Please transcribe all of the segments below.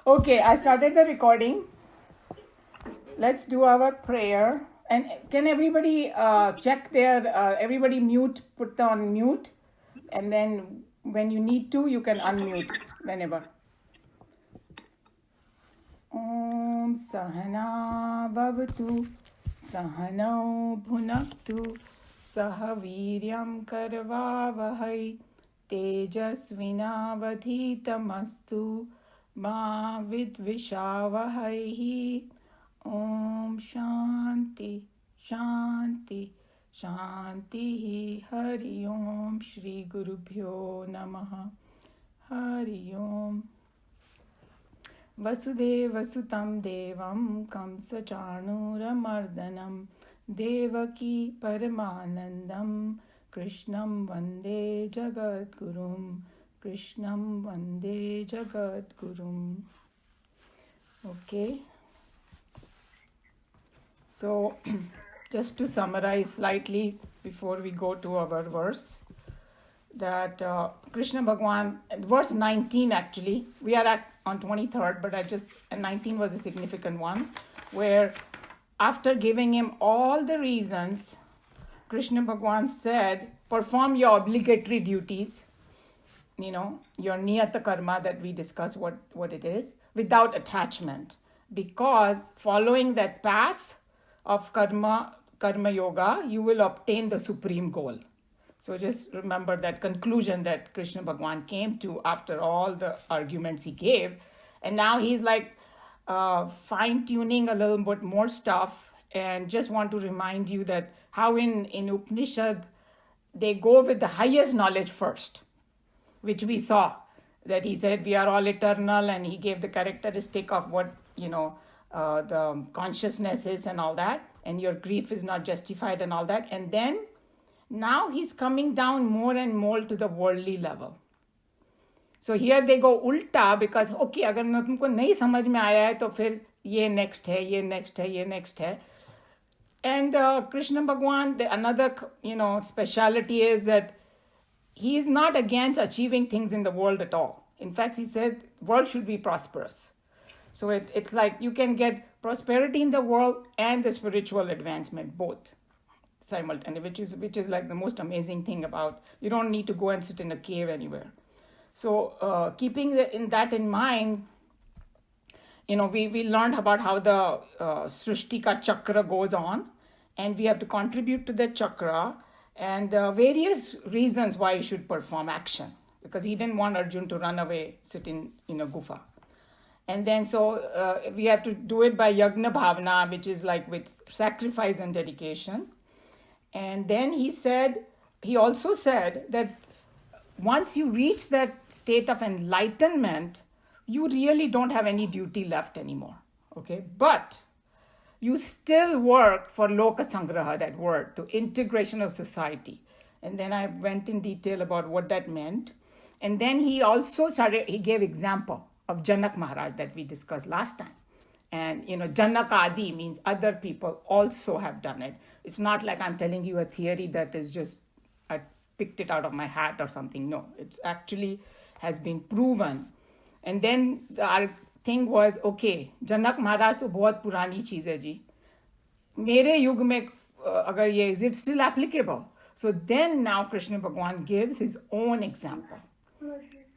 Okay, I started the recording. Let's do our prayer. And can everybody check everybody mute, put on mute. And then when you need to, you can unmute whenever. Om Sahana Bhavatu Sahanau Bhunaktu Sahaviryam Karvavahai Tejasvinavadhitamastu Ma Vidvishavahai. Om Shanti Shanti Shanti Hari Om Shri Gurubhyo Namaha Hari Om Vasudevasutam Devam Kamsachanuramardanam Devaki Paramanandam Krishnam Vande Jagadgurum Krishnam Vande Jagadgurum. Okay. So, just to summarize slightly before we go to our verse, that Krishna Bhagwan, verse 19 actually, we are on 23rd, but 19 was a significant one, where after giving him all the reasons, Krishna Bhagwan said, perform your obligatory duties, your niyata karma that we discussed what it is, without attachment. Because following that path of karma yoga, you will obtain the supreme goal. So just remember that conclusion that Krishna Bhagwan came to after all the arguments he gave. And now he's like fine-tuning a little bit more stuff, and just want to remind you that how in Upanishad, they go with the highest knowledge first, which we saw, that he said we are all eternal, and he gave the characteristic of what, the consciousness is and all that, and your grief is not justified and all that. And then now he's coming down more and more to the worldly level. So here they go ulta, because okay, अगर तुमको नहीं समझ में आया है तो फिर ये next है, ये next है, ये next है. And Krishna Bhagwan, another speciality is that he is not against achieving things in the world at all. In fact, he said world should be prosperous. So it's like you can get prosperity in the world and the spiritual advancement both simultaneously, which is like the most amazing thing about, you don't need to go and sit in a cave anywhere. So keeping that in mind, we learned about how the Srishti ka chakra goes on, and we have to contribute to the chakra, and various reasons why you should perform action, because he didn't want Arjun to run away, sit in a gufa. And then so we have to do it by yagna bhavana, which is like with sacrifice and dedication. And then he also said that once you reach that state of enlightenment, you really don't have any duty left anymore. Okay, but you still work for loka sangraha, that word, to integration of society. And then I went in detail about what that meant. And then he also he gave example of Janak Maharaj that we discussed last time. And Janak Adi means other people also have done it. It's not like I'm telling you a theory that is just, I picked it out of my hat or something. No, it's actually has been proven. And then our thing was, okay, Janak Maharaj to बहुत पुरानी चीज है जी. मेरे युग में अगर ये, is it still applicable? So then now Krishna Bhagwan gives his own example.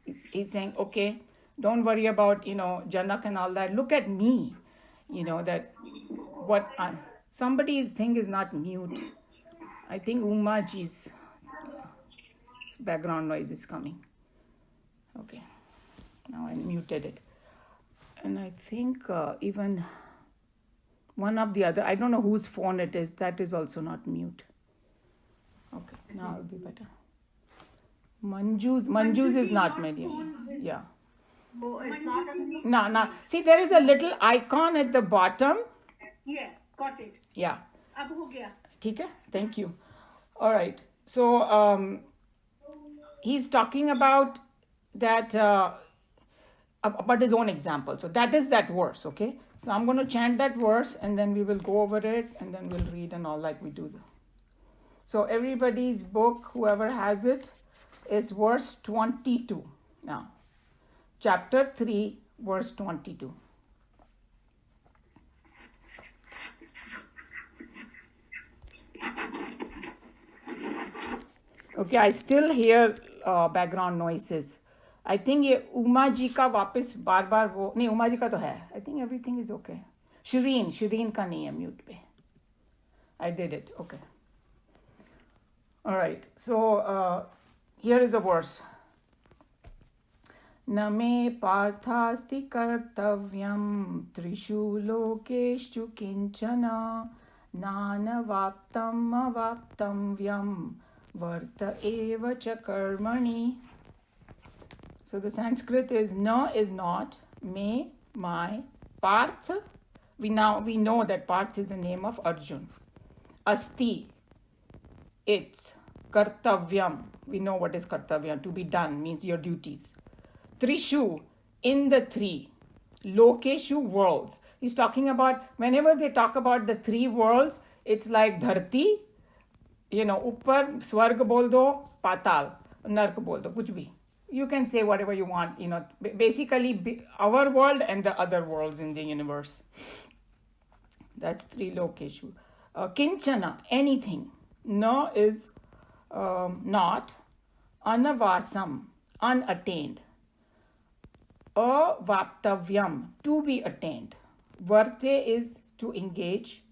He's saying, okay, don't worry about, Janak and all that. Look at me, that what somebody's thing is not mute. I think Umaji's background noise is coming. Okay, now I muted it. And I think even one of the other, I don't know whose phone it is, that is also not mute. Okay, now it'll be better. Manju's is not medium. Yeah. Oh, it's not No. See, there is a little icon at the bottom. Yeah, got it. Yeah. अब हो गया. ठीक है? Thank you. All right. So he's talking about that, about his own example. So that is that verse, okay? So I'm going to chant that verse, and then we will go over it, and then we'll read and all like we do. So everybody's book, whoever has it, is verse 22 now. Chapter 3, verse 22. Okay, I still hear background noises. I think ये उमा जी का वापस बार बार वो नहीं, उमा जी का तो है. I think everything is okay. Shireen का नहीं है म्यूट पे. I did it. Okay. All right. So here is a verse. न मे पार्थास्ति कर्तव्यं त्रिषु लोकेषु किंचन नानवाप्तम् अवाप्तव्यं वर्त एव च कर्मणि. So the Sanskrit is na is not, me, my, Parth. We know that Parth is the name of Arjun. Asti, it's. Kartavyam, we know what is kartavyam, to be done, means your duties. Trishu, in the three. Lokeshu, worlds. He's talking about, whenever they talk about the three worlds, it's like dharti, upar, swarg bol do, patal, nark bol do, kuch bhi. You can say whatever you want, basically our world and the other worlds in the universe. That's three lokeshu. Kinchana, anything. No is not. Anavasam, unattained. Avaptavyam, to be attained. Varte is to engage,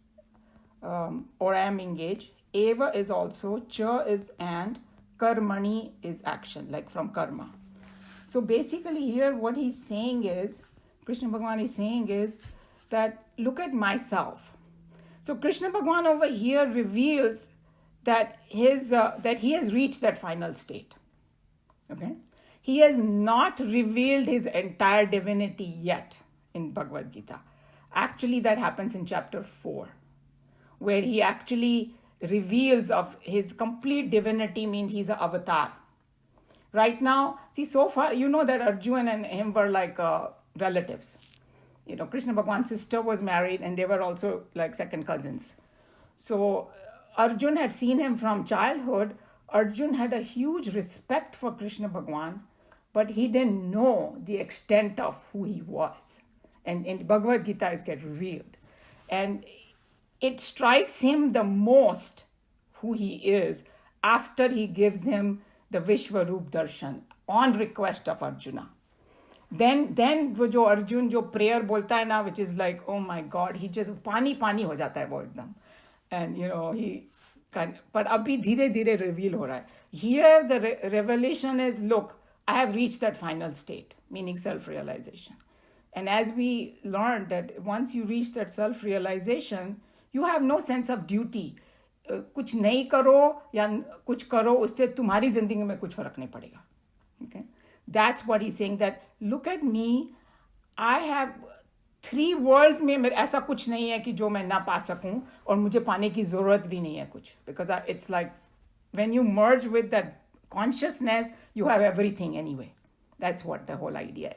or I am engaged. Eva is also. Cha is and. Karmani is action, like from karma. So basically here what he's saying is, Krishna Bhagavan is saying is that look at myself. So Krishna Bhagavan over here reveals that that he has reached that final state. Okay? He has not revealed his entire divinity yet in Bhagavad Gita. Actually, that happens in chapter 4, where he actually reveals of his complete divinity, means he's an avatar. Right now, see, so far, you know that Arjun and him were like relatives. Krishna Bhagwan's sister was married and they were also like second cousins. So Arjun had seen him from childhood. Arjun had a huge respect for Krishna Bhagwan, but he didn't know the extent of who he was. And in Bhagavad Gita, it gets revealed. And it strikes him the most who he is after he gives him the Vishwaroop Darshan on request of Arjuna. Then वो जो Arjun जो prayer बोलता है ना, which is like, oh my God, he just पानी हो जाता है वो एकदम. And he can, but अभी धीरे धीरे reveal हो रहा है. Here the revelation is, look, I have reached that final state, meaning self-realization. And as we learned that once you reach that self-realization, you have no sense of duty. कुछ नहीं करो या कुछ करो, उससे तुम्हारी जिंदगी में कुछ फर्क नहीं पड़ेगा. Okay? That's what he's saying, that look at me, I have three worlds में ऐसा कुछ नहीं है कि जो मैं ना पा सकूं और मुझे पाने की जरूरत भी नहीं है कुछ. Because it's like when you merge with that consciousness, you have everything anyway. That's what the whole idea is.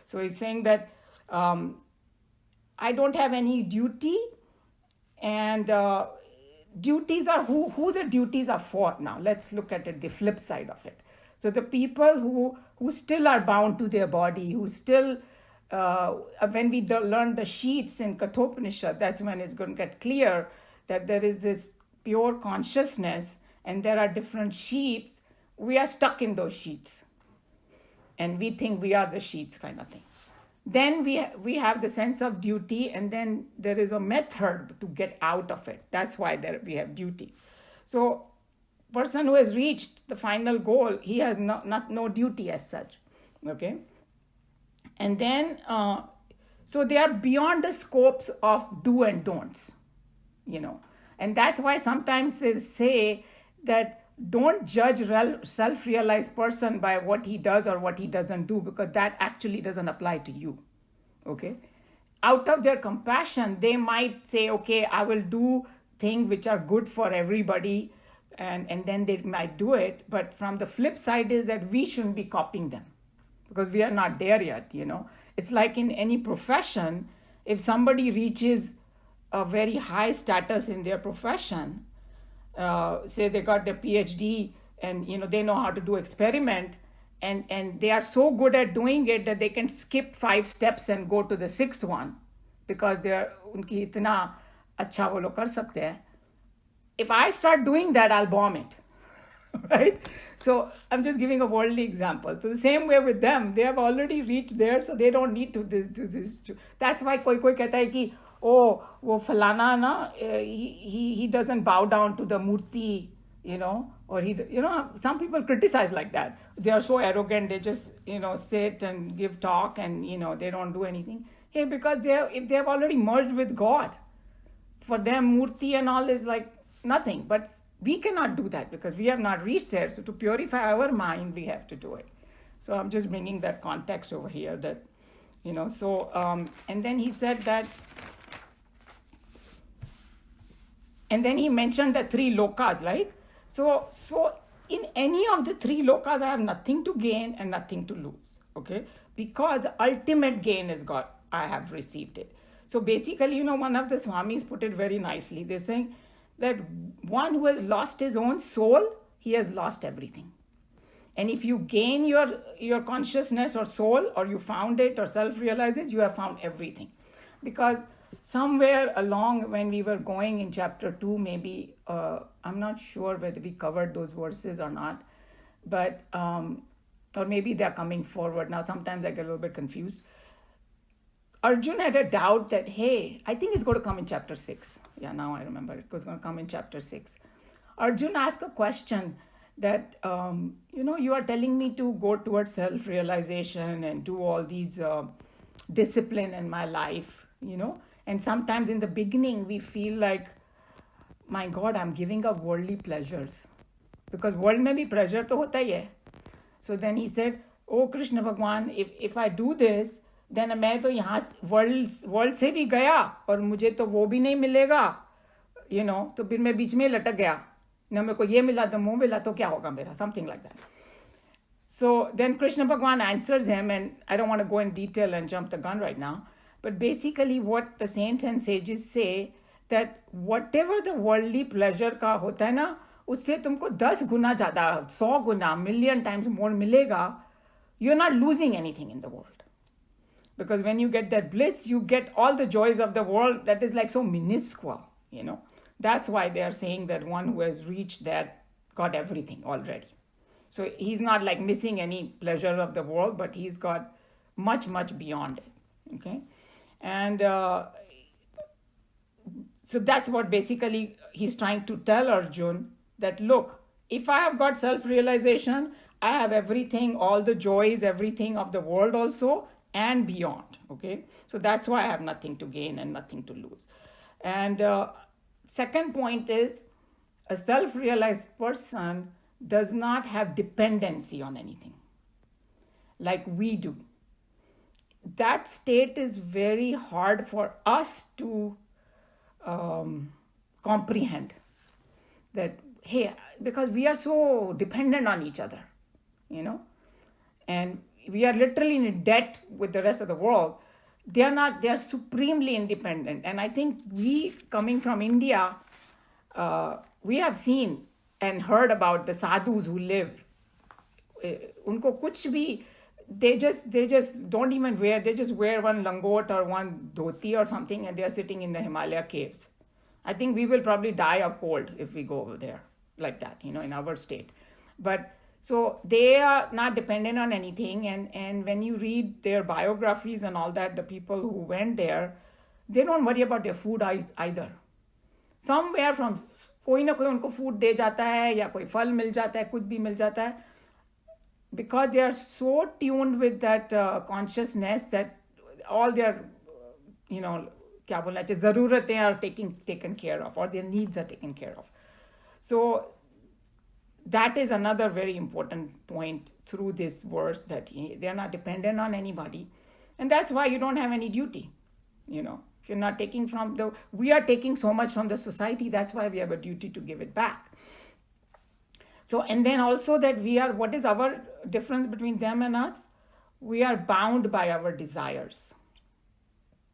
So he's saying that I don't have any duty, and duties are who the duties are for. Now let's look at it, the flip side of it. So the people who still are bound to their body, who still when we learn the sheets in Kathopanishad, that's when it's going to get clear that there is this pure consciousness and there are different sheets. We are stuck in those sheets and we think we are the sheets, kind of thing. Then we have the sense of duty, and then there is a method to get out of it. That's why we have duty. So person who has reached the final goal, he has no duty as such. Okay? And then, so they are beyond the scopes of do and don'ts, And that's why sometimes they say that don't judge self-realized person by what he does or what he doesn't do, because that actually doesn't apply to you. Okay? Out of their compassion, they might say, okay, I will do things which are good for everybody, and then they might do it. But from the flip side is that we shouldn't be copying them, because we are not there yet, It's like in any profession, if somebody reaches a very high status in their profession, say they got their PhD and they know how to do experiment, and they are so good at doing it that they can skip 5 steps and go to the 6th one because they are उनकी इतना अच्छा वो लोग कर सकते हैं. If I start doing that, I'll bomb it. Right? So I'm just giving a worldly example. So the same way with them, they have already reached there, so they don't need to do this. That's why कोई कहता है कि वो फलाना ना, he doesn't bow down to the murti, or some people criticize like that. They are so arrogant, they just, sit and give talk and, they don't do anything. Hey, because if they have already merged with God, for them, murti and all is like nothing. But we cannot do that because we have not reached there. So to purify our mind, we have to do it. So I'm just bringing that context over here that, and then he said that, and then he mentioned the 3 lokas, right? So in any of the 3 lokas, I have nothing to gain and nothing to lose, okay? Because the ultimate gain is God. I have received it. So basically, one of the Swamis put it very nicely. They're saying that one who has lost his own soul, he has lost everything. And if you gain your consciousness or soul, or you found it or self-realize it, you have found everything. Because somewhere along when we were going in chapter 2, maybe, I'm not sure whether we covered those verses or not, but, or maybe they're coming forward now. Sometimes I get a little bit confused. Arjun had a doubt that, hey, I think it's going to come in chapter 6. Yeah, now I remember it was going to come in chapter 6. Arjun asked a question that, you are telling me to go towards self-realization and do all these discipline in my life, And sometimes in the beginning, we feel like, my God, I'm giving up worldly pleasures. Because world mein bhi pleasure to hota hi hai. So then he said, oh, Krishna Bhagwan, if I do this, then मैं तो यहाँ world से भी गया और मुझे तो वो भी नहीं मिलेगा, तो फिर मैं बीच में लटक गया, ना मेरे को ये मिला तो वो मिला तो क्या होगा मेरा, something like that. So then Krishna Bhagwan answers him, and I don't want to go in detail and jump the gun right now, but basically what the saints and sages say, that whatever the worldly pleasure का होता है ना, उससे तुमको 10 गुना ज़्यादा, 100 गुना, million times more मिलेगा. You're not losing anything in the world. Because when you get that bliss, you get all the joys of the world that is like so minuscule, That's why they are saying that one who has reached that got everything already. So he's not like missing any pleasure of the world, but he's got much, much beyond it, okay? And so that's what basically he's trying to tell Arjun, that look, if I have got self-realization, I have everything, all the joys, everything of the world also, and beyond, okay? So that's why I have nothing to gain and nothing to lose. And second point is, a self-realized person does not have dependency on anything like we do. That state is very hard for us to comprehend. That, hey, because we are so dependent on each other, and we are literally in debt with the rest of the world. They are supremely independent. And I think we, coming from India, we have seen and heard about the sadhus who live. Unko kuch bhi, they just don't even wear, they just wear one langot or one dhoti or something, and they are sitting in the Himalaya caves. I think we will probably die of cold if we go over there like that, in our state. But so they are not dependent on anything. And when you read their biographies and all that, the people who went there, they don't worry about their food either. Somewhere from, कोई ना कोई उनको food दे जाता है, या कोई फल मिल जाता है, कुछ भी मिल जाता है. Because they are so tuned with that consciousness that all their, क्या बोलना चाहिए, ज़रूरतें are taken care of, or their needs are taken care of. So that is another very important point through this verse, that they are not dependent on anybody. And that's why you don't have any duty, If you're not taking we are taking so much from the society, that's why we have a duty to give it back. So, and then also that what is our difference between them and us? We are bound by our desires.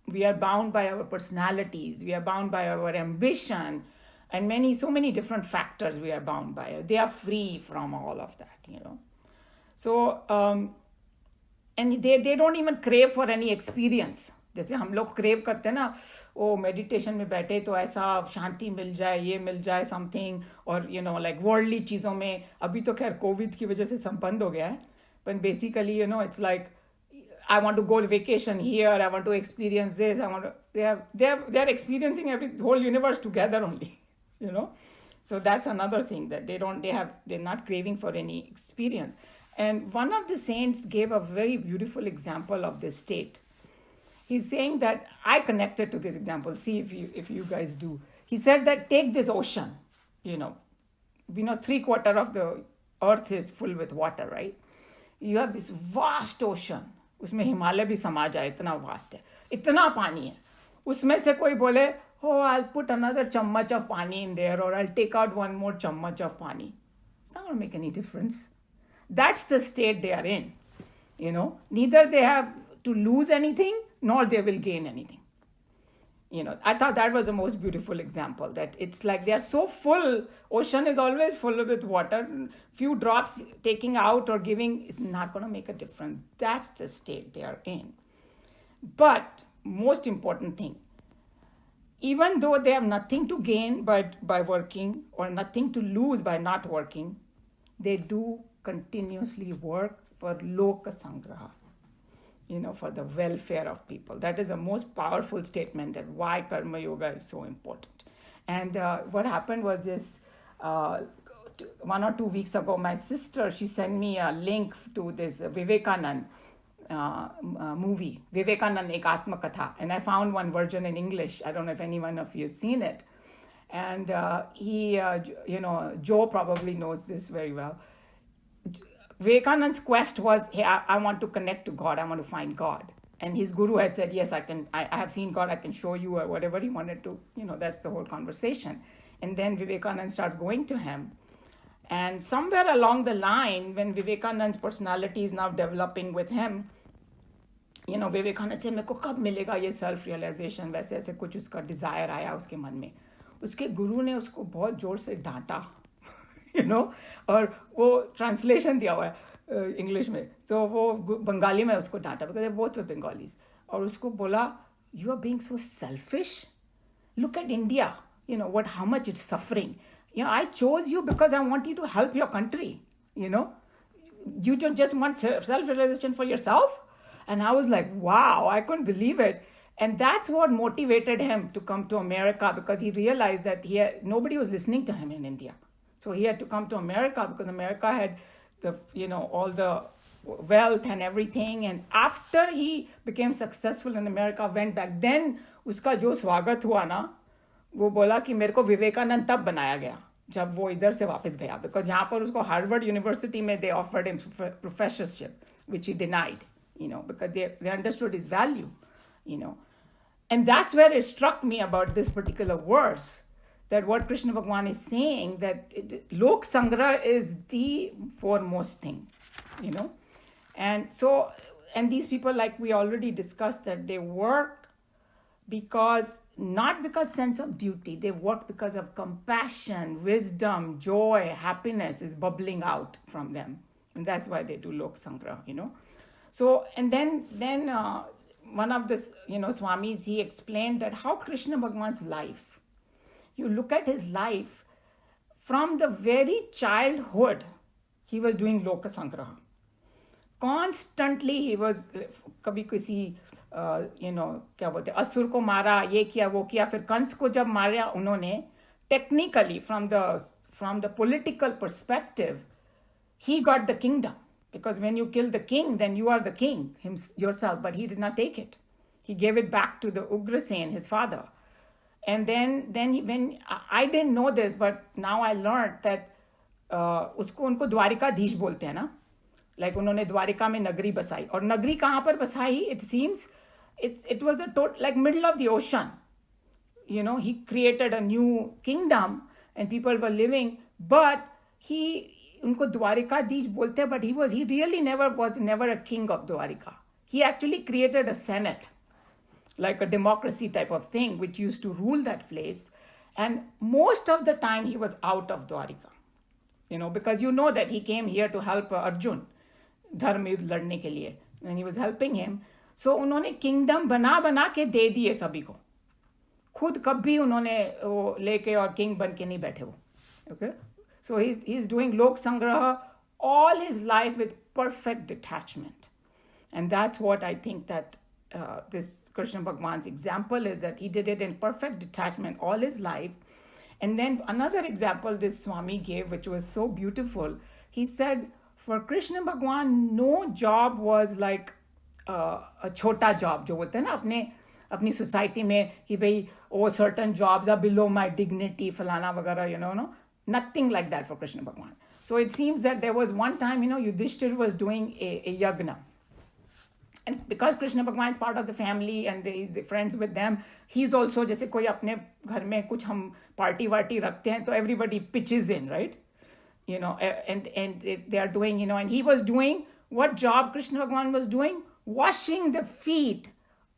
We are bound by our personalities. We are bound by our ambition. And so many different factors we are bound by. They are free from all of that, So and they don't even crave for any experience. जैसे हम लोग crave करते हैं ना, ओ meditation में बैठे तो ऐसा शांति मिल जाए, ये मिल जाए समथिंग, और यू नो लाइक वर्ल्डली चीज़ों में. अभी तो खैर कोविड की वजह से सब बंद हो गया है, but basically you know it's like I want to go on vacation here, I want to experience this, I want to, they're experiencing every whole universe together only, you know. So that's another thing, that they're not craving for any experience. And one of the saints gave a very beautiful example of this state. He's saying that, I connected to this example, see if you guys do. He said that take this ocean, you know 3/4 of the earth is full with water, right? You have this vast ocean, उसमें हिमालय भी समा जाए, इतना vast है, इतना पानी है. उसमें से कोई बोले, oh I'll put another चम्मच of पानी in there, or I'll take out one more चम्मच of पानी. It's not going to make any difference. That's the state they are in. Neither they have to lose anything, nor they will gain anything. I thought that was the most beautiful example, that it's like they are so full. Ocean is always full with water. Few drops taking out or giving is not going to make a difference. That's the state they are in. But most important thing, even though they have nothing to gain by working, or nothing to lose by not working, they do continuously work for loka sangraha, for the welfare of people. That is the most powerful statement, that why karma yoga is so important. And what happened was this, 1 or 2 weeks ago, my sister, she sent me a link to this Vivekanand movie, Vivekanand Ek Atma Katha. And I found one version in English. I don't know if anyone of you has seen it. And he, Joe probably knows this very well. Vivekanand's quest was, hey, I want to connect to God. I want to find God. And his guru had said, yes, I have seen God. I can show you, or whatever he wanted to. That's the whole conversation. And then Vivekanand starts going to him. And somewhere along the line, when Vivekanand's personality is now developing with him, Vivekanand से मेरे को कब मिलेगा ये self realisation, वैसे ऐसे कुछ उसका डिज़ायर आया उसके मन में. उसके गुरु ने उसको बहुत ज़ोर से डांटा, और वो ट्रांसलेशन दिया हुआ है इंग्लिश में, तो वो बंगाली में उसको डांटा, because they both were Bengalis, और उसको बोला, you are being so selfish, look at India, what how much it's suffering. I chose you because I want you to help your country. You don't just want self-realization for yourself. And I was like, wow, I couldn't believe it. And that's what motivated him to come to America, because he realized that nobody was listening to him in India. So he had to come to America, because America had all the wealth and everything. And after he became successful in America, went back, then उसका जो स्वागत हुआ ना, वो बोला कि मेरे को विवेकानंद तब बनाया गया जब वो इधर से वापस गया, बिकॉज यहाँ पर उसको हार्वर्ड यूनिवर्सिटी में they offered him professorship, which he denied, because they understood his value, And that's where it struck me about this particular verse, that what Krishna Bhagwan is saying, that Lok Sangra is the foremost thing, And so, and these people, like we already discussed, that they work not because sense of duty, they work because of compassion, wisdom, joy, happiness is bubbling out from them. And that's why they do Lok Sangra, So, and then one of the, Swamis, he explained that how Krishna Bhagwan's life, you look at his life, from the very childhood, he was doing Loka Sangraha. Constantly he was, kabhi kisi, क्या बोलते, असुर को मारा, ये किया, वो किया, फिर कंस को जब मारा उन्होंने, technically from the political perspective, he got the kingdom. Because when you kill the king, then you are the king yourself. But he did not take it. He gave it back to the Ugrasen, his father. And then when I didn't know this, but now I learned that उनको द्वारिकाधीश बोलते हैं ना, like उन्होंने द्वारिका में नगरी बसाई, और नगरी कहाँ पर बसाई? It seems it was like middle of the ocean. He created a new kingdom and people were living, but उनको द्वारिकाधीश बोलते हैं, but he really was never a king of Dwarika. He actually created a senate, like a democracy type of thing, which used to rule that place. And most of the time he was out of Dwarika, because that he came here to help Arjun. धर्म युद्ध लड़ने के लिए, when he was helping him. So उन्होंने kingdom बना बना के दे दिए सभी को, खुद कभी उन्होंने वो लेके और किंग बन के नहीं बैठे वो. Okay, so he's doing lok sangraha all his life with perfect detachment, and that's what I think that this Krishna Bhagwan's example is, that he did it in perfect detachment all his life. And then another example this Swami gave, which was so beautiful, he said for Krishna Bhagwan no job was like a chota job जो बोलते हैं ना अपनी society में कि भाई वो certain jobs are below my dignity फलाना वगैरह, no, nothing like that for Krishna Bhagwan. So it seems that there was one time, Yudhishthir was doing a yagna. And because Krishna Bhagwan is part of the family and he's friends with them, he's also, जैसे कोई अपने घर में कुछ हम party वार्टी रखते हैं तो everybody pitches in, right? And they are doing, and he was doing, what job Krishna Bhagwan was doing? Washing the feet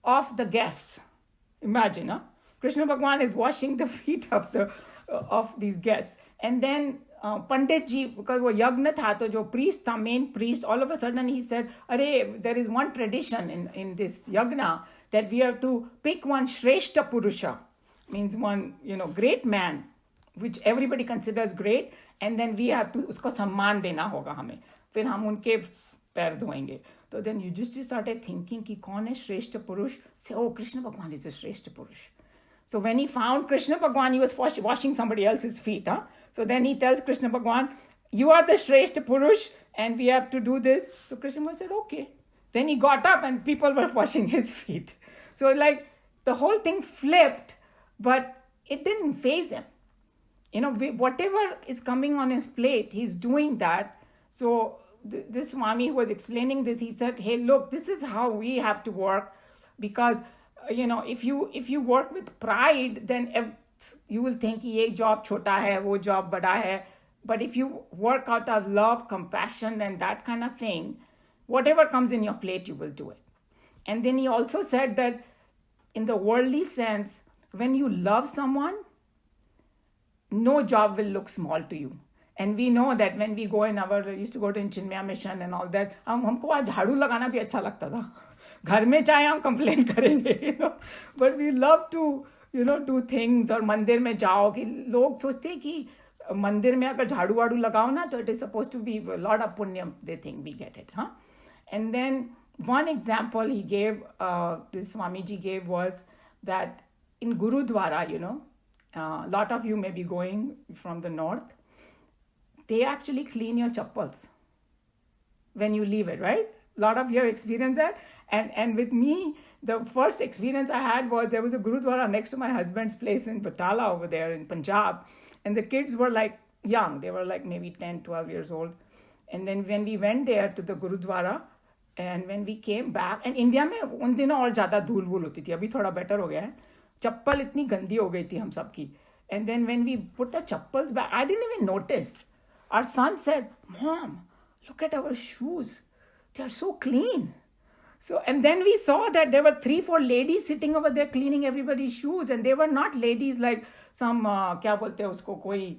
of the guests. Imagine, huh? Krishna Bhagwan is washing the feet of these guests. And then Pandit ji, because वो यज्ञ था तो जो priest था, main priest, all of a sudden he said, "Arey, there is one tradition in this yagna that we have to pick one Shreshta Purusha, means one great man, which everybody considers great, and then we have to उसको सम्मान देना होगा हमें, फिर हम उनके पैर धोएंगे." So then you just started thinking कि कौन है श्रेष्ठ पुरुष? Say, oh, Krishna Bhagwan is a श्रेष्ठ पुरुष. So when he found Krishna Bhagwan, he was washing somebody else's feet. Huh? So then he tells Krishna Bhagwan, "You are the Shrestha Purush and we have to do this." So Krishna Bhagwan said, "Okay." Then he got up and people were washing his feet. So like the whole thing flipped, but it didn't faze him. Whatever is coming on his plate, he's doing that. So this Swami who was explaining this, he said, "Hey, look, this is how we have to work, because if you work with pride, then you will think ये job छोटा है, वो job बड़ा है. But if you work out of love, compassion, and that kind of thing, whatever comes in your plate, you will do it." And then he also said that in the worldly sense, when you love someone, no job will look small to you. And we know that when we go used to go to Chinmaya Mission and all that, हमको आज झाड़ू लगाना भी अच्छा लगता था. घर में चाहे हम कंप्लेन करेंगे, but we love to do things. और मंदिर में जाओ कि लोग सोचते हैं कि मंदिर में अगर झाड़ू वाड़ू लगाओ ना तो it is supposed to be a lot of punya, they think we get it, huh? And then one example he gave, this Swamiji gave, was that in Gurudwara, a lot of you may be going from the north, they actually clean your chappals when you leave it, right? A lot of you have experienced that. And with me, the first experience I had was there was a Gurudwara next to my husband's place in Batala over there in Punjab. And the kids were like young. They were like maybe 10, 12 years old. And then when we went there to the Gurudwara, and when we came back, and India में उन दिनों और ज़्यादा धूल वूल होती थी, अभी थोड़ा better हो गया है. चप्पल इतनी गंदी हो गई थी हम सब की. And then when we put the chappals back, I didn't even notice. Our son said, "Mom, look at our shoes. They are so clean." So, and then we saw that there were 3-4 ladies sitting over there cleaning everybody's shoes, and they were not ladies like some क्या बोलते हैं उसको, कोई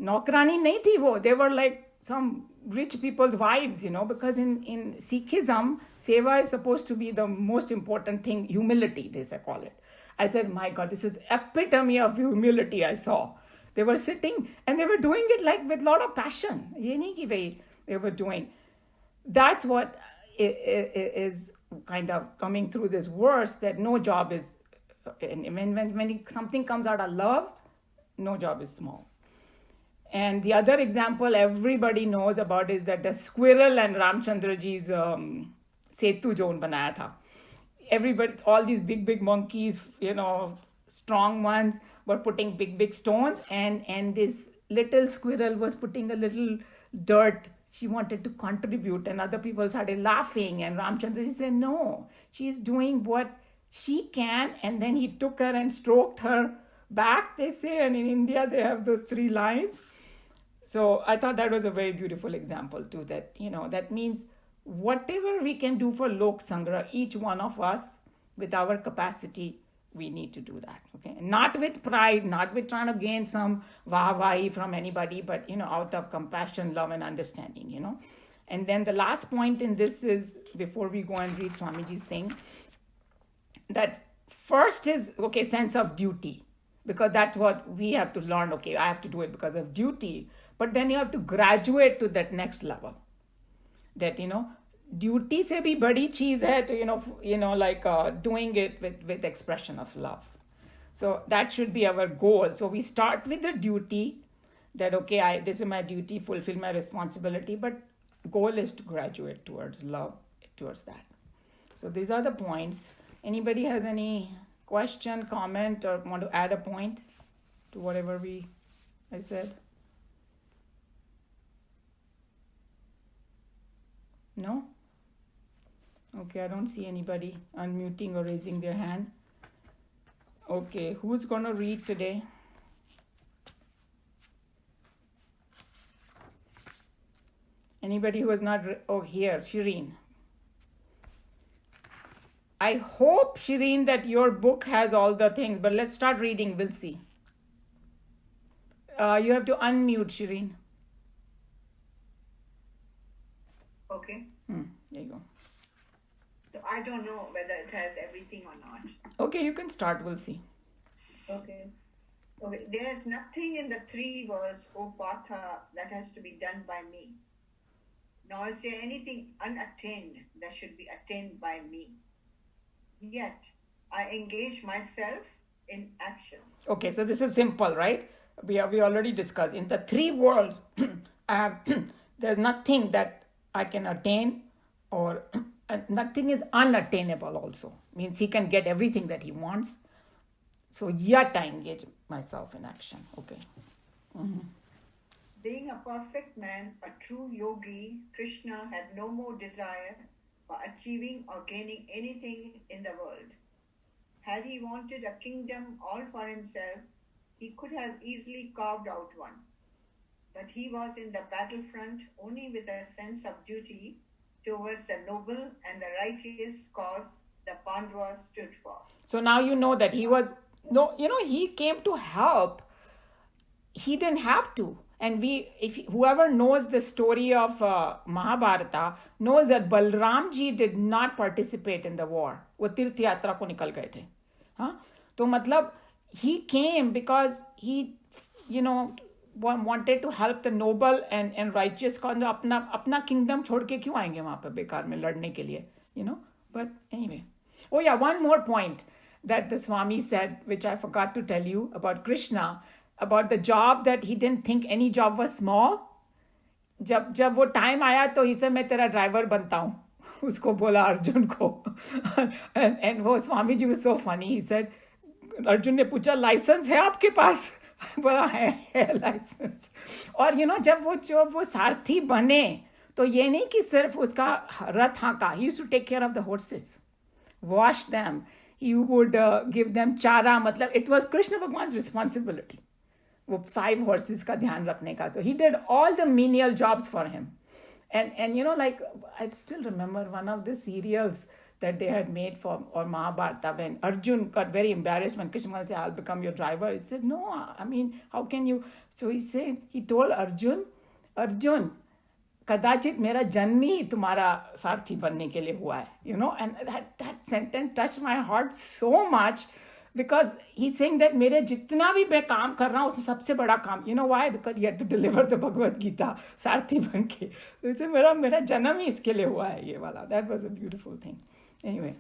नौकरानी नहीं थी वो. They were like some rich people's wives, because in Sikhism, seva is supposed to be the most important thing. Humility, they call it. I said, my God, this is epitome of humility I saw. They were sitting and they were doing it like with a lot of passion. ये नहीं कि भाई they were doing. That's what is kind of coming through this verse, that no job is, when something comes out of love, no job is small. And the other example everybody knows about is that the squirrel and Ramchandra ji's setu jo banaya tha. Everybody, all these big monkeys, strong ones, were putting big stones, and this little squirrel was putting a little dirt. She wanted to contribute, and other people started laughing, and Ramchandra said, "No, she's doing what she can." And then he took her and stroked her back, they say, and in India they have those 3 lines. So I thought that was a very beautiful example too, that, that means whatever we can do for Lok Sangra, each one of us, with our capacity, we need to do that, okay? Not with pride, not with trying to gain some wah-wahi from anybody, but, out of compassion, love, and understanding, And then the last point in this is, before we go and read Swamiji's thing, that first is, okay, sense of duty, because that's what we have to learn. Okay, I have to do it because of duty. But then you have to graduate to that next level. That, duty se bhi badi cheez hai to, like doing it with expression of love. So that should be our goal. So we start with the duty, that okay, this is my duty, fulfill my responsibility, but goal is to graduate towards love, towards that. So these are the points. Anybody has any question, comment, or want to add a point to whatever I said? No? Okay, I don't see anybody unmuting or raising their hand. Okay, who's going to read today? Anybody who is not... here, Shireen. I hope, Shireen, that your book has all the things, but let's start reading. We'll see. You have to unmute, Shireen. Okay. There you go. So I don't know whether it has everything or not. Okay, you can start. We'll see. Okay. There's nothing in the 3 verse, O Partha, that has to be done by me. Nor is there anything unattained that should be attained by me. Yet, I engage myself in action. Okay, so this is simple, right? We already discussed. In the 3 worlds, there's nothing that I can attain, or nothing is unattainable also. Means he can get everything that he wants. So yet I engage myself in action. Okay. Mm-hmm. Being a perfect man, a true yogi, Krishna had no more desire for achieving or gaining anything in the world. Had he wanted a kingdom all for himself, he could have easily carved out one. But he was in the battlefront only with a sense of duty towards the noble and the righteous cause the Pandavas stood for. So now you know that he was... No, he came to help. He didn't have to. And whoever knows the story of Mahabharata knows that Balram ji did not participate in the war. वो तीर्थ यात्रा को निकल गए थे. हाँ? तो मतलब he came because he, wanted to help the noble and righteous cause. अपना kingdom छोड़ के क्यों आएंगे वहाँ पे बेकार में लड़ने के लिए, But anyway. Oh yeah, one more point that the Swami said, which I forgot to tell you about Krishna, about the job that he didn't think any job was small. जब वो टाइम आया तो ही से मैं तेरा driver बनता हूँ, उसको बोला अर्जुन को. and वो Swami ji was so funny. He said, Arjun ने पूछा लाइसेंस है आपके पास? बोला है लाइसेंस. और जब वो सारथी बने तो ये नहीं कि सिर्फ उसका रथ हाँका. He used to take care of the horses, wash them. He would give them chara. मतलब it was Krishna Bhagwan's responsibility. वो 5 horses का ध्यान रखने का. So he did all the menial jobs for him. And like I still remember one of the serials that they had made for or Mahabharata, when Arjun got very embarrassed when Krishna said, I'll become your driver. He said, no, I mean, how can you? So he told Arjun, कदाचित मेरा जन्म ही तुम्हारा सारथी बनने के लिए हुआ है. And that sentence touched my heart so much. Because he's saying that मेरे जितना भी मैं काम कर रहा हूँ उसमें सबसे बड़ा काम, why? Because he had to deliver the Bhagavad Gita सारथी बन के. तो इसे मेरा जन्म ही इसके लिए हुआ है ये वाला. That was a beautiful thing. Anyway,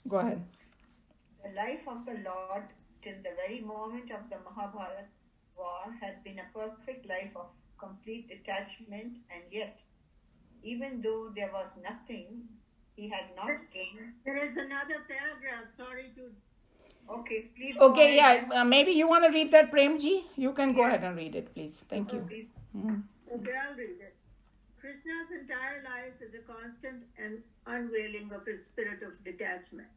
go ahead. The life of the Lord till the very moment of the Mahabharata war had been a perfect life of complete detachment, and yet, even though there was nothing, he had not gained. There is another paragraph. Sorry to. Okay, please. Okay, yeah. Maybe you want to read that, Premji? You can go ahead and read it, please. Thank you. Okay. Okay, I'll read it. Krishna's entire life is a constant and unveiling of his spirit of detachment.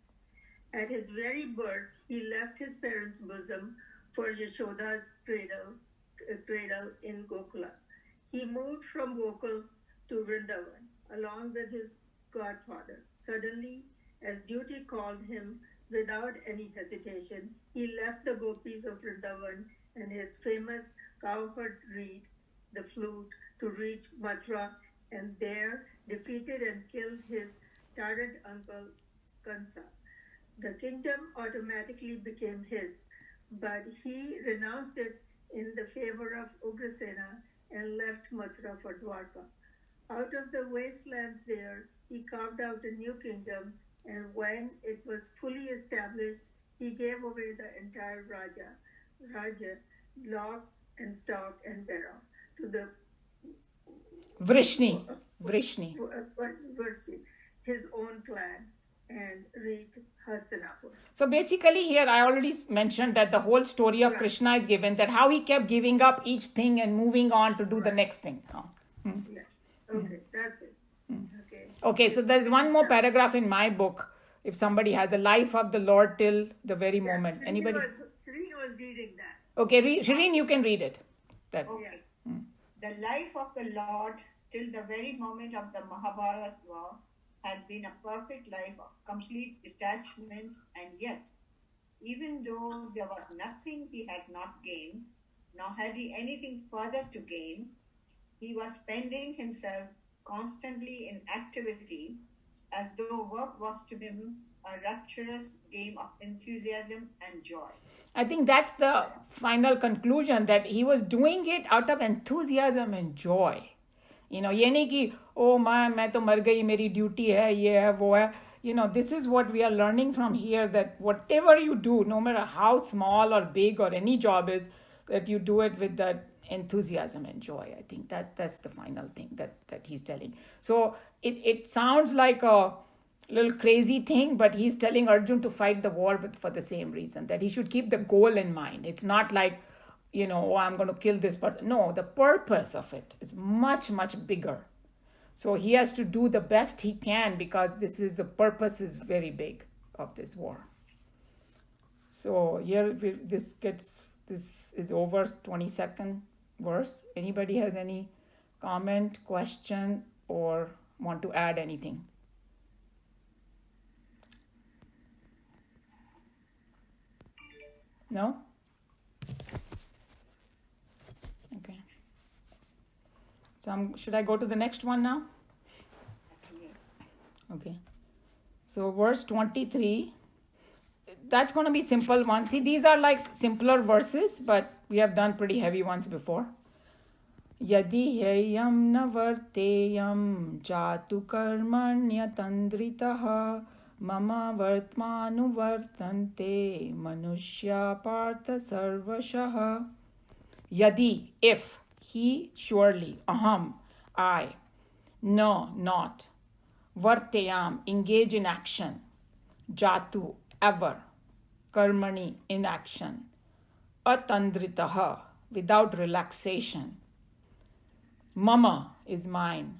At his very birth, he left his parents' bosom for Yashoda's cradle in Gokula. He moved from Gokul to Vrindavan along with his godfather. Suddenly, as duty called him, without any hesitation, he left the gopis of Vrindavan and his famous cowherd reed, the flute, to reach Mathura and there defeated and killed his tyrant uncle Kansa. The kingdom automatically became his, but he renounced it in the favor of Ugrasena and left Mathura for Dwarka. Out of the wastelands there, he carved out a new kingdom, and when it was fully established, he gave away the entire Raja, lock and stock and barrel, to the Vrishni, his own clan, and reached Hastinapur. So basically here I already mentioned that the whole story of Krishna is given, that how he kept giving up each thing and moving on to do the next thing. Yeah. Okay, that's it. Okay, so there's one more paragraph in my book. If somebody has the life of the Lord till the very moment. Anybody? Srini was reading that. Okay, Shireen, you can read it. That. Okay. The life of the Lord till the very moment of the Mahabharata war had been a perfect life of complete detachment, and yet, even though there was nothing he had not gained, nor had he anything further to gain, he was spending himself constantly in activity, as though work was to him a rapturous game of enthusiasm and joy. I think that's the final conclusion, that he was doing it out of enthusiasm and joy. You know, ये नहीं कि oh मैं तो मर गई, मेरी duty है, ये है वो है. You know, this is what we are learning from here, that whatever you do, no matter how small or big or any job is, that you do it with that enthusiasm and joy. I think that's the final thing that he's telling. So it sounds like a little crazy thing, but he's telling Arjun to fight the war for the same reason, that he should keep the goal in mind. It's not like, you know, oh, I'm going to kill this person. No, the purpose of it is much, much bigger. So he has to do the best he can, because the purpose is very big of this war. So here this is over 22nd verse. Anybody has any comment, question, or want to add anything? No? Okay. So should I go to the next one now? Yes. Okay. So verse 23, that's going to be simple one. See, these are like simpler verses, but we have done pretty heavy ones before. Yadi heyam navarteyam jatu karmanyatandritaha mama vartmanu vartante manushya partha sarvashaha. Yadi, if, he, surely, aham, I, no, not, varteyam, engage in action, jatu, ever, karmani, in action, atandritaha, without relaxation, mama is mine,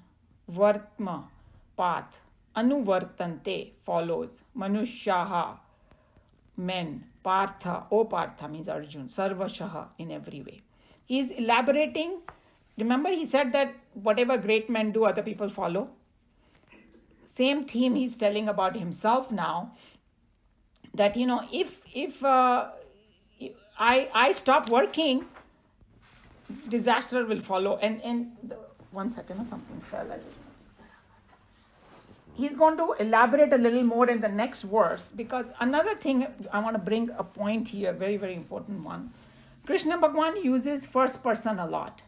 vartma, path, anuvartante, follows, manushyaha, men, partha, O partha means Arjun, sarvashaha, in every way. He is elaborating. Remember he said that whatever great men do, other people follow. Same theme he's telling about himself now, that, you know, if I stop working, disaster will follow. And 1 second, something fell. He's going to elaborate a little more in the next verse, because another thing I want to bring a point here, very, very important one. Krishna Bhagwan uses first person a lot.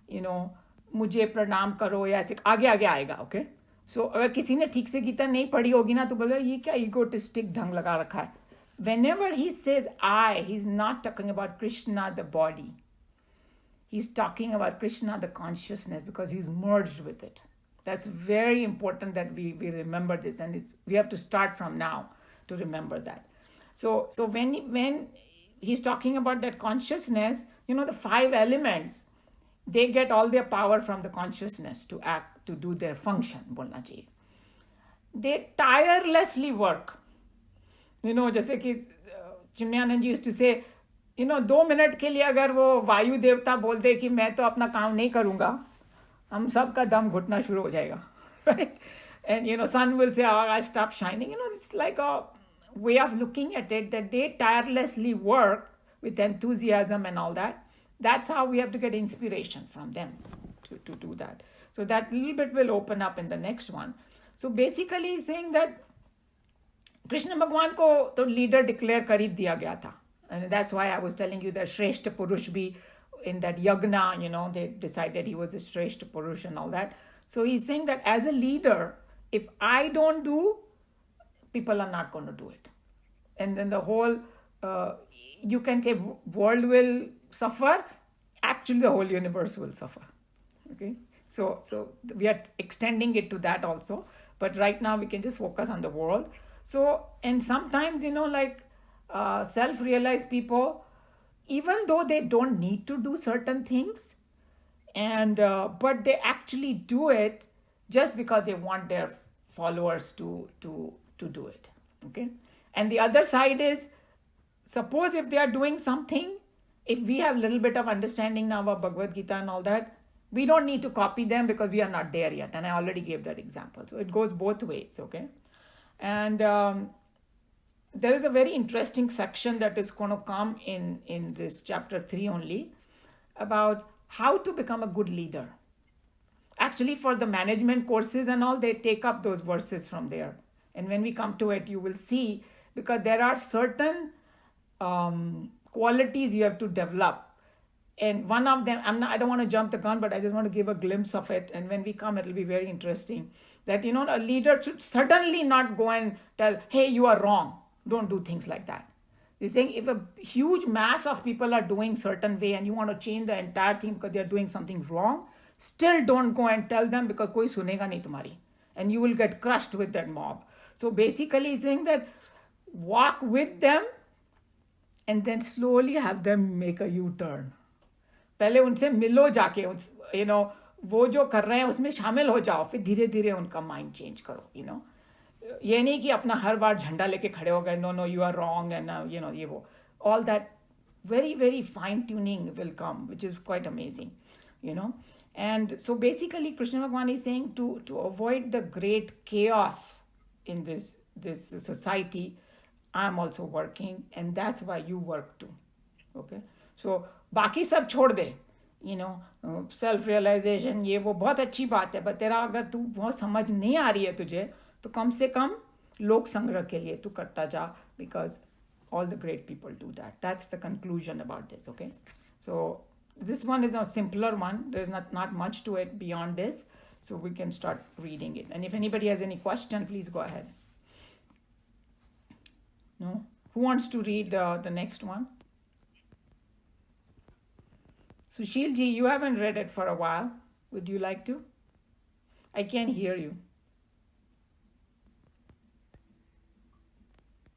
You know, मुझे प्रणाम करो या ऐसे आगे आएगा, okay? So अगर किसी ने ठीक से गीता नहीं पढ़ी होगी ना, तो बोलेगा ये क्या egotistic ढंग लगा रखा है. Whenever he says I, he's not talking about Krishna the body. He's talking about Krishna the consciousness, because he's merged with it. That's very important that we remember this, and we have to start from now to remember that. So when he's talking about that consciousness, you know, the 5 elements, they get all their power from the consciousness to act, to do their function, bolna chahiye. They tirelessly work. You know, जैसे कि चिमयानंद जी used to say, you know, 2 minute के लिए अगर वो वायु देवता बोल दे कि मैं तो अपना काम नहीं करूँगा, हम सब का दम घुटना शुरू हो जाएगा, right? And, you know, sun will say, oh, I stop shining. You know, it's like a way of looking at it, that they tirelessly work with enthusiasm and all that. That's how we have to get inspiration from them to do that. So that little bit will open up in the next one. So basically he's saying that Krishna भगवान को तो leader declare कर ही दिया गया था. And that's why I was telling you that Shreshta Purush bhi in that yagna, they decided he was a Shreshta Purush and all that. So he's saying that as a leader, if I don't do, people are not going to do it. And then the whole, you can say world will suffer. Actually, the whole universe will suffer. Okay. So we are extending it to that also. But right now we can just focus on the world. So, and sometimes, self-realized people, even though they don't need to do certain things, and but they actually do it just because they want their followers to do it. Okay. And the other side is, suppose if they are doing something, if we have a little bit of understanding now of Bhagavad Gita and all that, we don't need to copy them because we are not there yet. And I already gave that example. So it goes both ways. Okay. And there is a very interesting section that is going to come in this chapter 3 only about how to become a good leader. Actually, for the management courses and all, they take up those verses from there. And when we come to it, you will see, because there are certain qualities you have to develop. And one of them, I don't want to jump the gun, but I just want to give a glimpse of it. And when we come, it'll be very interesting. That, a leader should certainly not go and tell, hey, you are wrong. Don't do things like that. You're saying if a huge mass of people are doing certain way and you want to change the entire thing because they're doing something wrong, still don't go and tell them because koi sunega nahi tumhari. And you will get crushed with that mob. So basically he's saying that walk with them and then slowly have them make a U-turn. पहले उनसे मिलो जाके, वो जो कर रहे हैं उसमें शामिल हो जाओ, फिर धीरे धीरे उनका माइंड चेंज करो. ये नहीं कि अपना हर बार झंडा लेके खड़े हो गए, no you are wrong and ये वो, all that very very fine tuning will come, which is quite amazing. And so basically Krishna Bhagavan is saying to avoid the great chaos in this society, I'm also working, and that's why you work too. Okay. So बाकी सब छोड़ दे, self realisation, ये वो बहुत अच्छी बात है, but तेरा अगर तू वो समझ नहीं आ रही है तुझे, तो कम से कम लोक संग्रह के लिए तू करता जा, because all the great people do that. That's the conclusion about this. Okay. So this one is a simpler one. There's not much to it beyond this. So we can start reading it. And if anybody has any question, please go ahead. No? Who wants to read the next one? Sushil ji, you haven't read it for a while. Would you like to? I can't hear you.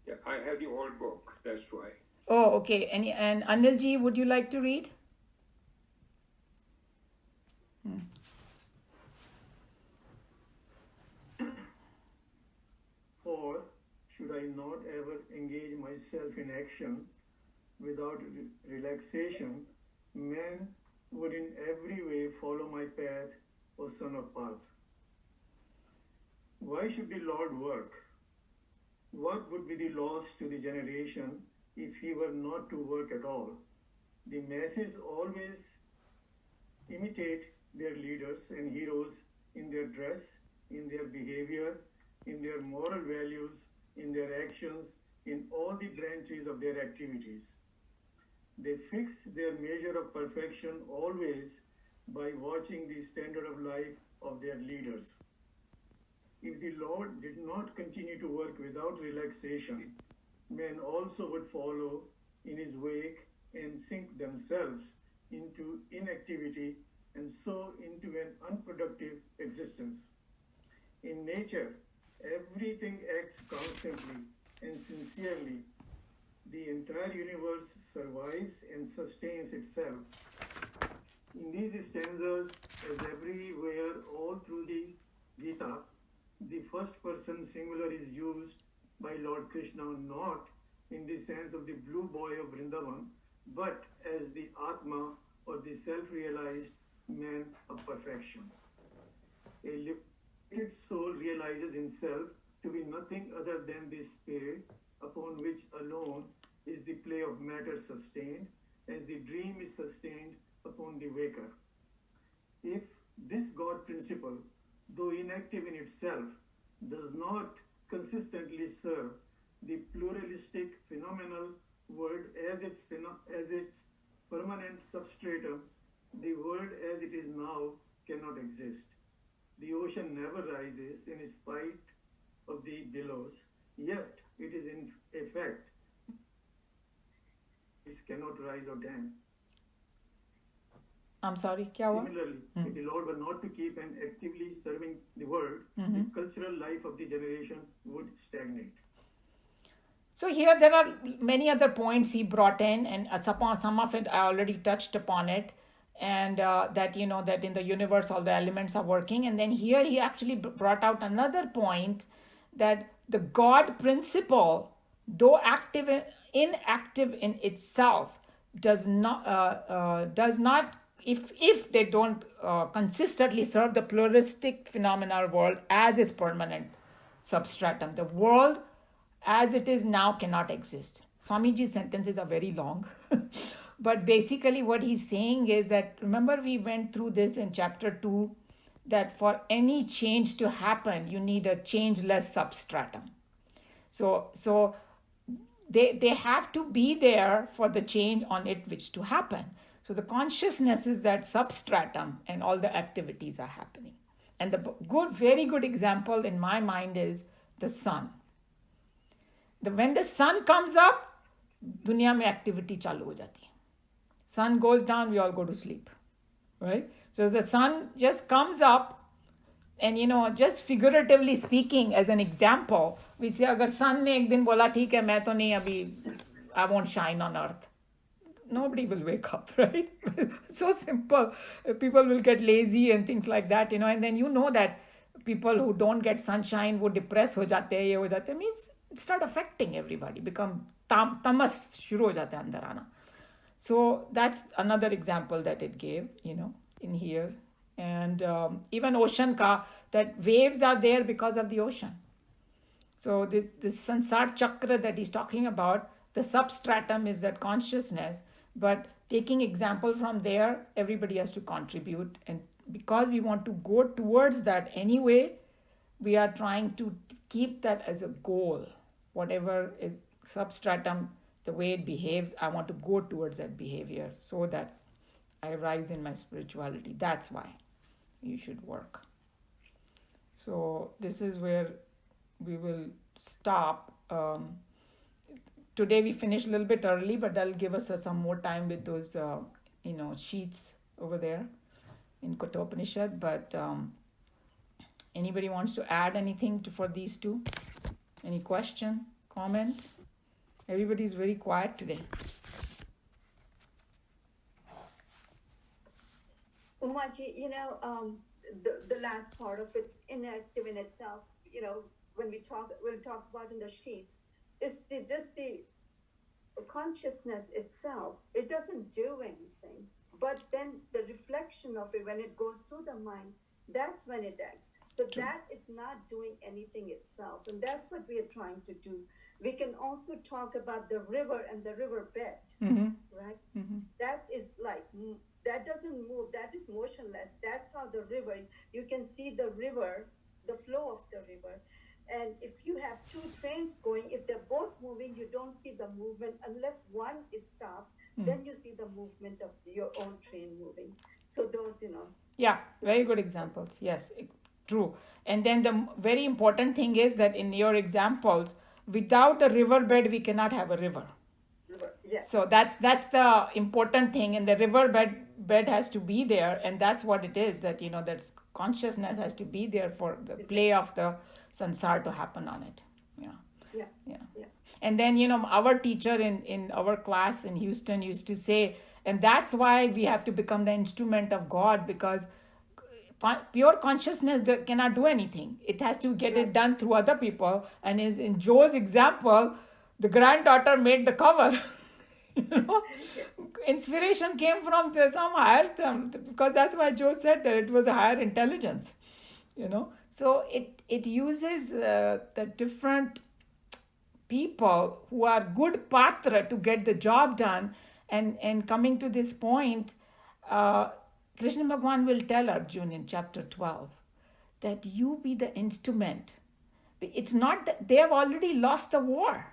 Yeah, I have the old book, that's why. Oh, okay. And Anil ji, would you like to read? Or should I not ever engage myself in action without relaxation, man would in every way follow my path, O son of Parth. Why should the Lord work? What would be the loss to the generation if he were not to work at all? The masses always imitate their leaders and heroes in their dress, in their behavior, in their moral values, in their actions, in all the branches of their activities. They fix their measure of perfection always by watching the standard of life of their leaders. If the Lord did not continue to work without relaxation, men also would follow in his wake and sink themselves into inactivity and so into an unproductive existence. In nature, everything acts constantly and sincerely. The entire universe survives and sustains itself. In these stanzas, as everywhere all through the Gita, the first person singular is used by Lord Krishna not in the sense of the blue boy of Vrindavan, but as the Atma or the self-realized man of perfection. A liberated soul realizes himself to be nothing other than the spirit upon which alone is the play of matter sustained, as the dream is sustained upon the waker. If This God principle, though inactive in itself, does not consistently serve the pluralistic phenomenal world as its permanent substratum. The world as it is now cannot exist. The ocean never rises in spite of the billows, yet it is in effect it cannot rise or dam. I'm sorry, क्या हुआ? Similarly, if the Lord were not to keep and actively serving the world, the cultural life of the generation would stagnate. So here there are many other points he brought in, and some of it I already touched upon it, and that that in the universe all the elements are working. And then here he actually brought out another point, that the God principle, though inactive in itself, does not if they don't consistently serve the pluralistic phenomenal world as its permanent substratum. The world as it is now cannot exist. Swamiji's sentences are very long. But basically what he's saying is that, remember we went through this in chapter 2, that for any change to happen, you need a changeless substratum. So they have to be there for the change on it which to happen. So the consciousness is that substratum, and all the activities are happening. And the very good example in my mind is the sun. When the sun comes up, दुनिया में activity चालू हो जाती है. Sun goes down, we all go to sleep, right? So the sun just comes up, and just figuratively speaking, as an example, we say अगर sun ने एक दिन बोला ठीक है मैं तो नहीं अभी, I won't shine on earth, nobody will wake up, right? So simple. People will get lazy and things like that, and then that people who don't get sunshine would depress हो जाते हैं, ये हो जाते हैं, means start affecting everybody, become tamas shuru ho jata hai andar aana. So that's another example that it gave, in here. And even ocean ka, that waves are there because of the ocean. So this sansar chakra that he's talking about, the substratum is that consciousness, but taking example from there, everybody has to contribute. And because we want to go towards that anyway, we are trying to keep that as a goal. Whatever is substratum, the way it behaves, I want to go towards that behavior so that I rise in my spirituality. That's why you should work. So this is where we will stop. Today we finished a little bit early, but that'll give us some more time with those, sheets over there in Kathopanishad. But anybody wants to add anything for these two? Any question, comment? Everybody's very quiet today. Umaji, the last part of it, inactive in itself, when we'll talk about in the sheets, is just the consciousness itself. It doesn't do anything. But then the reflection of it, when it goes through the mind, that's when it acts. So that is not doing anything itself. And that's what we are trying to do. We can also talk about the river and the river bed, right? Mm-hmm. That is that doesn't move. That is motionless. That's how the river, you can see the river, the flow of the river. And if you have two trains going, if they're both moving, you don't see the movement unless one is stopped. Then you see the movement of your own train moving. So those, Yeah, very good examples. Yes, true. And then the very important thing is that in your examples, without a riverbed, we cannot have a river. Yes. So that's the important thing, and the riverbed has to be there, and that's what it is. That that consciousness has to be there for the play of the sansar to happen on it. Yeah. And then our teacher in our class in Houston used to say, and that's why we have to become the instrument of God, because pure consciousness cannot do anything. It has to get it done through other people. And in Joe's example, the granddaughter made the cover. Inspiration came from some higher system, because that's why Joe said that it was a higher intelligence. So it uses the different people who are good patra to get the job done. And coming to this point, Krishna Bhagwan will tell Arjun in chapter 12 that you be the instrument. It's not that they have already lost the war.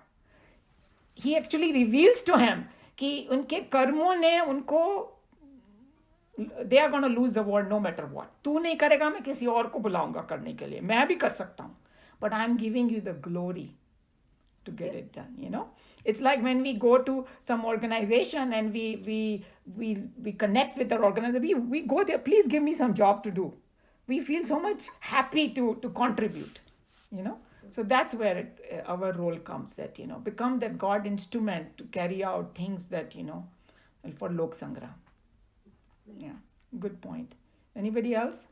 He actually reveals to him कि उनके कर्मों ने उनको they are going to lose the war no matter what. तू नहीं करेगा, मैं किसी और को बुलाऊंगा करने के लिए. मैं भी कर सकता हूँ. But I'm giving you the glory to get it done, you know. It's like when we go to some organization and we connect with our organization, we go there, please give me some job to do. We feel so much happy to contribute, you know. So that's where our role comes, that, you know, become that God instrument to carry out things that, you know, for Lok Sangram. Yeah, good point. Anybody else?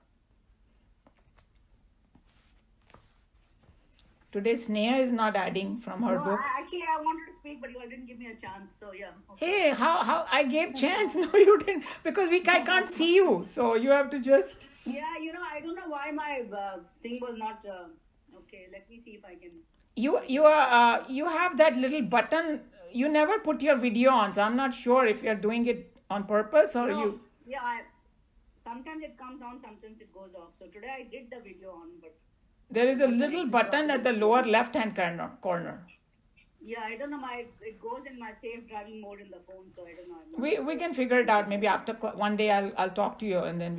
Today Sneha is not adding from her book. Actually, I wanted to speak, but you all didn't give me a chance. So yeah. Okay. Hey, how I gave chance? No, you didn't, because I can't see you. So you have to just. Yeah, I don't know why my thing was not okay. Let me see if I can. You have that little button. You never put your video on, so I'm not sure if you're doing it on purpose or you. Yeah, sometimes it comes on, sometimes it goes off. So today I did the video on, but. There is a little button at the lower left-hand corner. Yeah, I don't know. It goes in my safe driving mode in the phone, so I don't know. We can figure it out. Maybe after one day I'll talk to you and then we